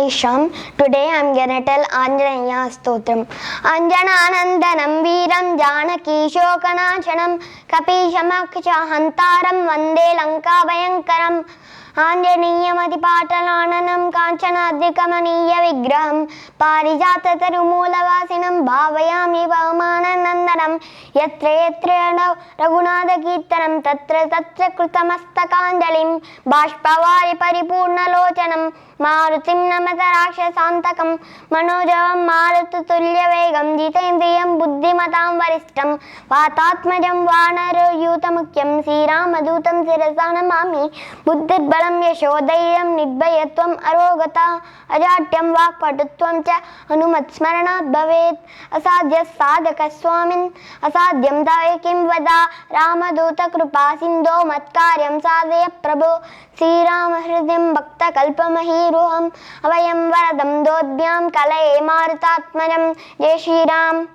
Sai Sham. Today I am gonna tell Anjaneya Stotram. Anjananandanam Veeram Janaki Shokanachanam Kapishamaksha Hantaram Vande Lanka Bhayankaram Anjaneyamatipatalānanam Kanchanadrikamaniya Vigraham Parijatatarumūlavasinam Bhavayami Pavamananandanam Yatra Yatra Raghunatha Kirtanam Tatra Tatra Krutamastakānjalim Bashpavari Paripurnalocanam Marutim Namata Rakshasantakam Manojavam Marututulya Jitendriyam Buddhimatam Varistam Vatatmajam Vanarayutamukyam Sriramadūtam Sirasanamami Buddhirbalam Yashodairam Nidbhayatvam Arogata Ajatyam Vakpatutvam Cha Hanumatsmaranat Bhavet Asadhya Sadhaka Swamin Asadhyam Davekim Vada Ramaduta Krupa Sindho Matkaryam Sadhya Prabhu Sri Rama Hridayam Bhakta Kalpamahiruham Avayam Varadam Dodhyam Kalaye Marutatmanam Jai Shri Ram.